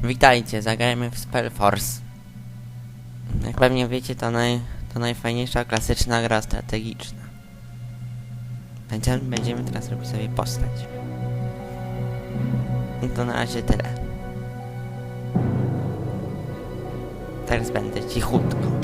Witajcie, zagrajmy w Spellforce. Jak pewnie wiecie, to najfajniejsza klasyczna gra strategiczna. Będziemy teraz robić sobie postać. I to na razie tyle. Teraz będę cichutko.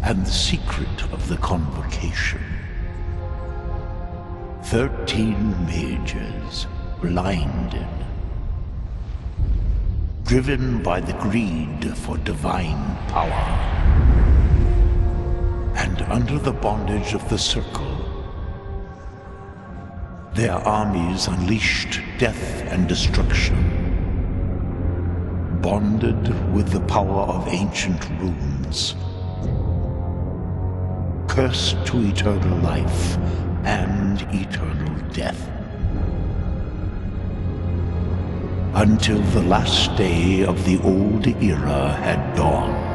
And the secret of the convocation. 13 mages blinded, driven by the greed for divine power, and under the bondage of the circle, their armies unleashed death and destruction, bonded with the power of ancient runes, cursed to eternal life and eternal death. Until the last day of the old era had dawned.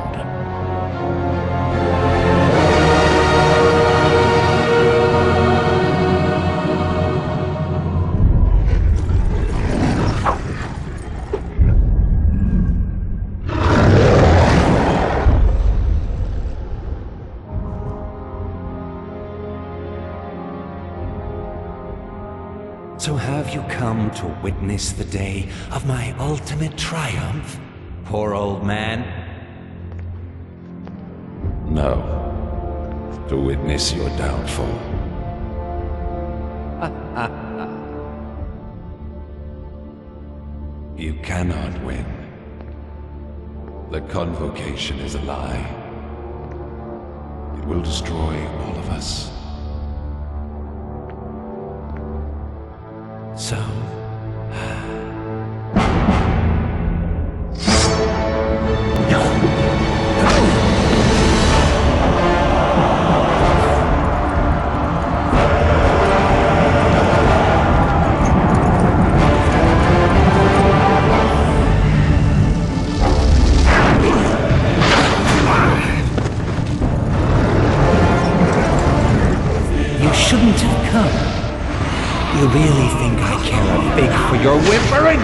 So have you come to witness the day of my ultimate triumph, poor old man? No, to witness your downfall. You cannot win. The convocation is a lie. It will destroy all of us. So, for your whimpering!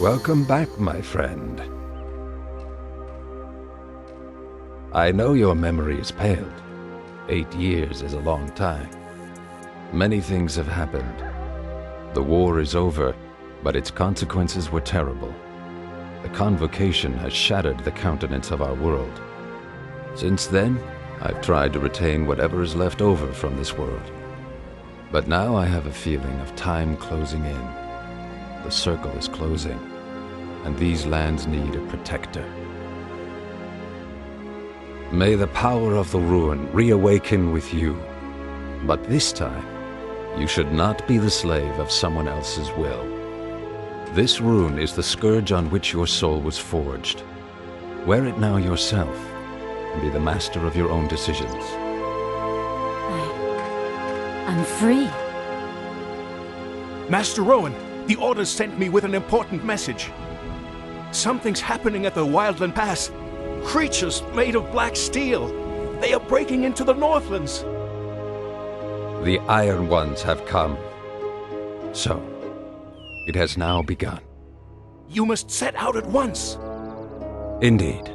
Welcome back, my friend. I know your memory is paled. 8 years is a long time. Many things have happened. The war is over, but its consequences were terrible. The convocation has shattered the countenance of our world. Since then, I've tried to retain whatever is left over from this world. But now I have a feeling of time closing in. The circle is closing, and these lands need a protector. May the power of the ruin reawaken with you. But this time, you should not be the slave of someone else's will. This rune is the scourge on which your soul was forged. Wear it now yourself, and be the master of your own decisions. I'm free. Master Rowan, the Orders sent me with an important message. Something's happening at the Wildland Pass. Creatures made of black steel. They are breaking into the Northlands. The Iron Ones have come. So, it has now begun. You must set out at once. Indeed.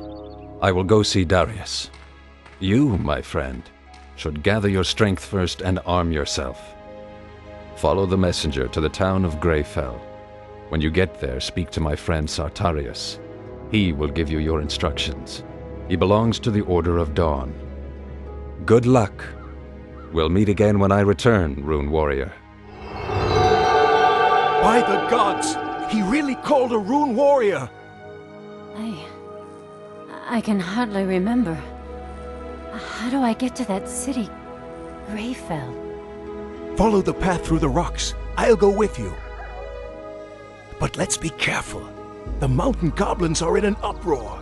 I will go see Darius. You, my friend, should gather your strength first and arm yourself. Follow the messenger to the town of Greyfell. When you get there, speak to my friend Sartarius. He will give you your instructions. He belongs to the Order of Dawn. Good luck. We'll meet again when I return, Rune Warrior. By the gods! He really called a Rune Warrior! I can hardly remember. How do I get to that city? Greyfell. Follow the path through the rocks. I'll go with you. But let's be careful. The mountain goblins are in an uproar.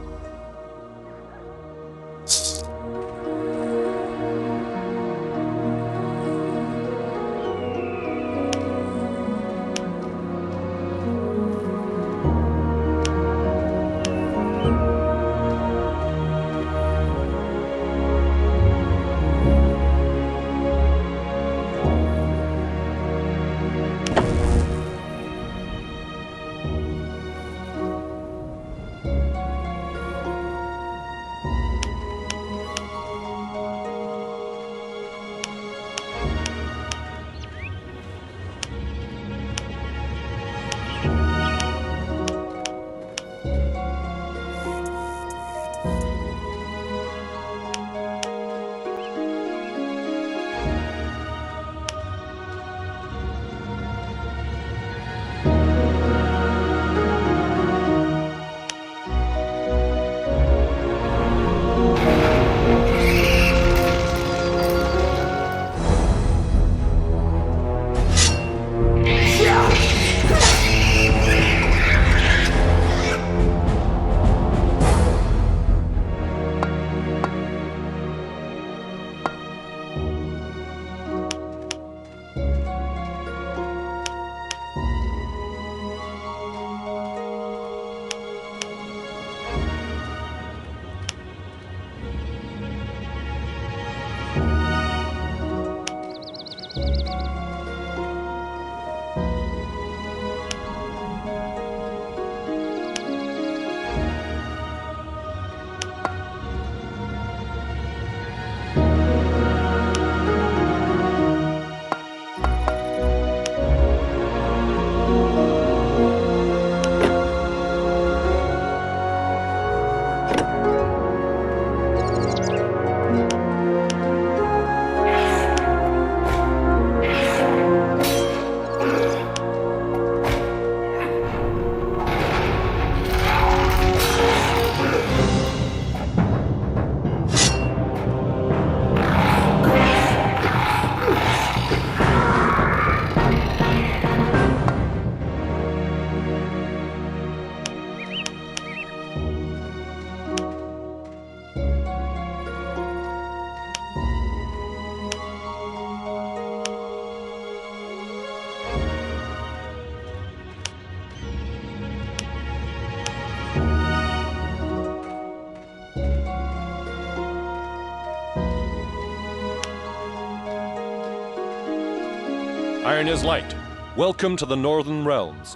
Iron is light. Welcome to the Northern Realms.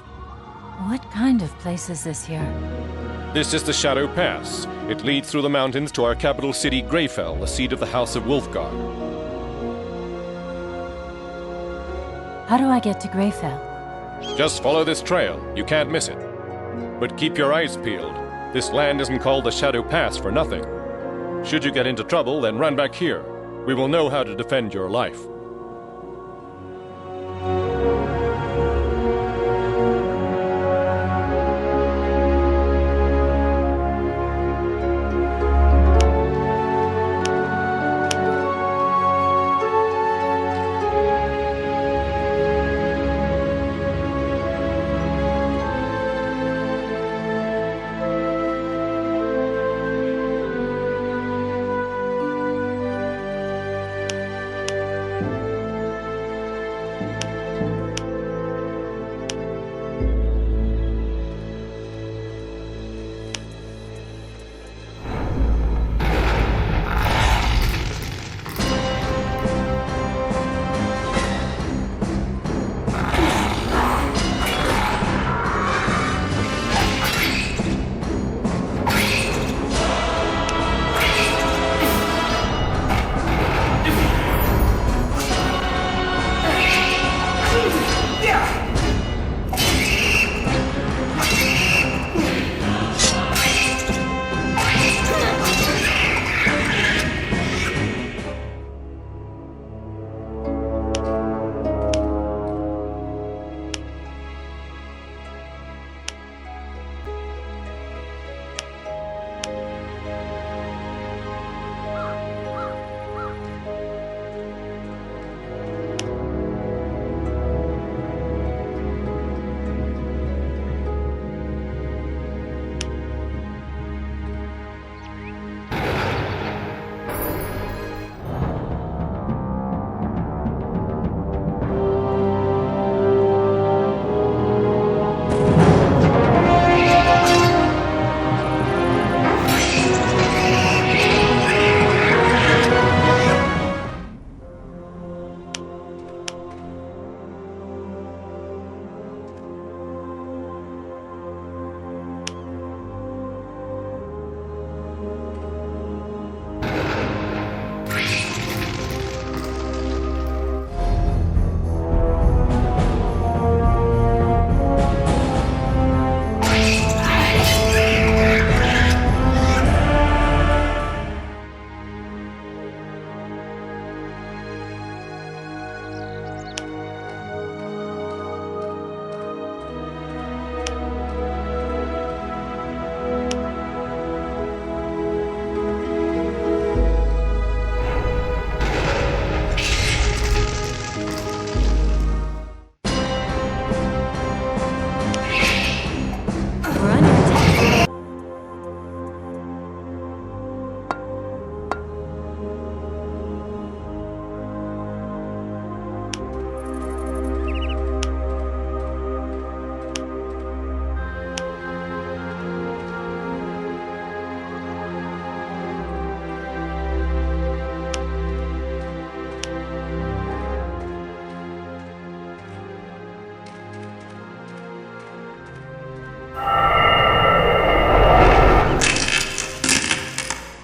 What kind of place is this here? This is the Shadow Pass. It leads through the mountains to our capital city, Greyfell, the seat of the House of Wolfgar. How do I get to Greyfell? Just follow this trail. You can't miss it. But keep your eyes peeled. This land isn't called the Shadow Pass for nothing. Should you get into trouble, then run back here. We will know how to defend your life.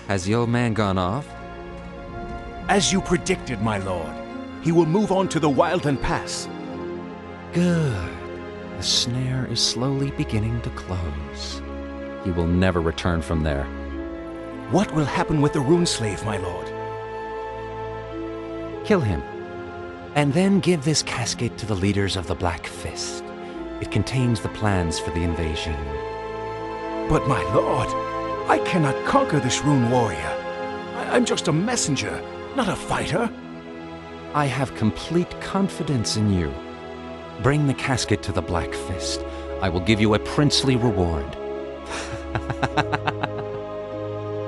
Has the old man gone off? As you predicted, my lord. He will move on to the Wildland Pass. Good. The snare is slowly beginning to close. He will never return from there. What will happen with the rune slave, my lord? Kill him. And then give this casket to the leaders of the Black Fist. It contains the plans for the invasion. But my lord, I cannot conquer this rune warrior. I'm just a messenger, not a fighter. I have complete confidence in you. Bring the casket to the Black Fist. I will give you a princely reward.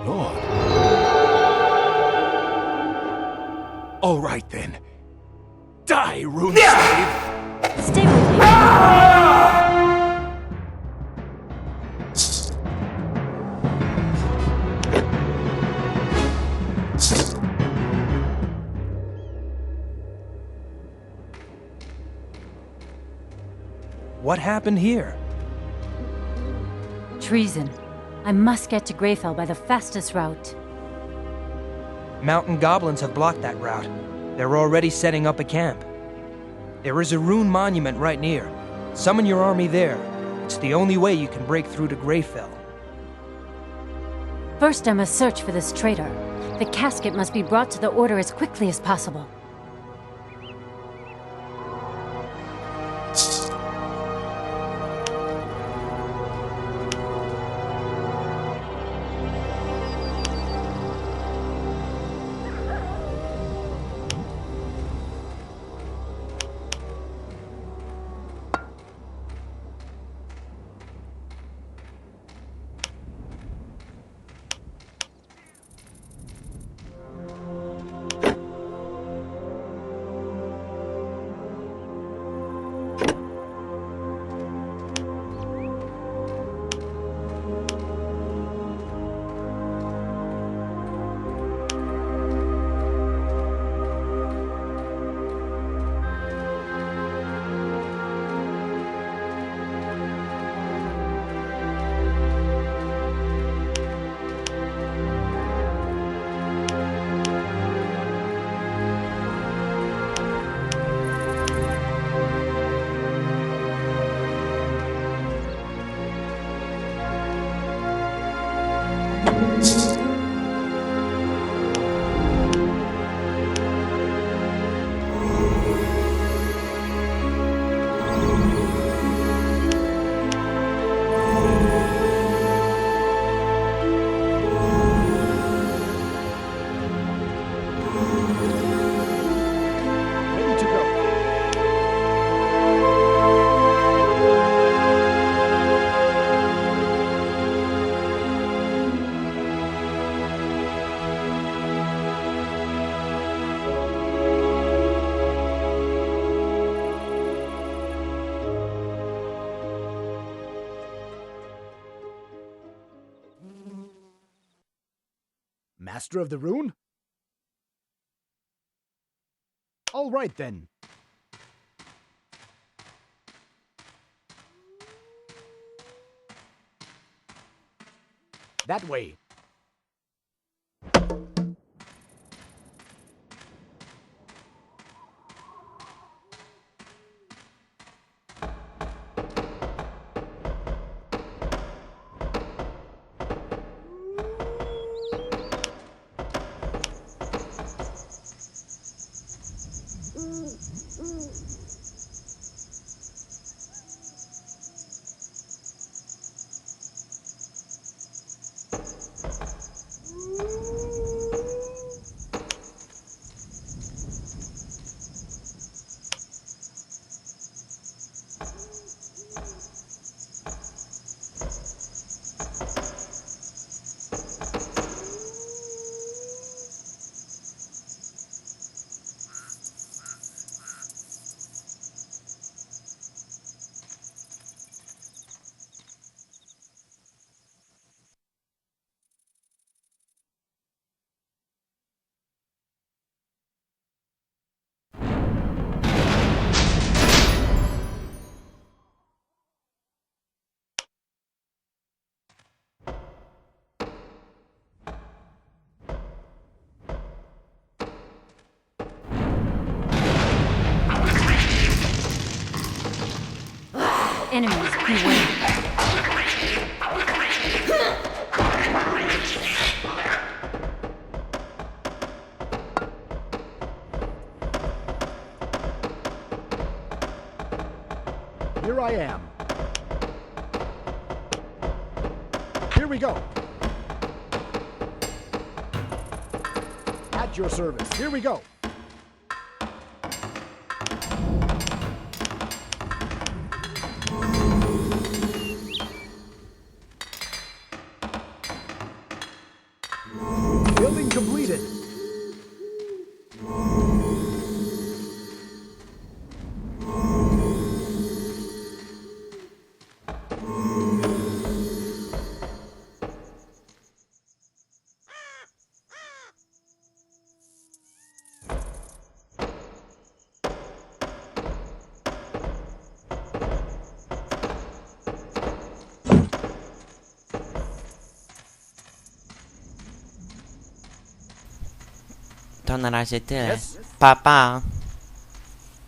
Lord. All right then. Die, rune slave! Stay with me. What happened here? Treason. I must get to Greyfell by the fastest route. Mountain goblins have blocked that route. They're already setting up a camp. There is a rune monument right near. Summon your army there. It's the only way you can break through to Greyfell. First, I must search for this traitor. The casket must be brought to the Order as quickly as possible. Master of the Rune? All right then. That way. Enemies, beware. Here I am. Here we go. At your service. Here we go. Building completed. To na razie tyle. Pa, pa!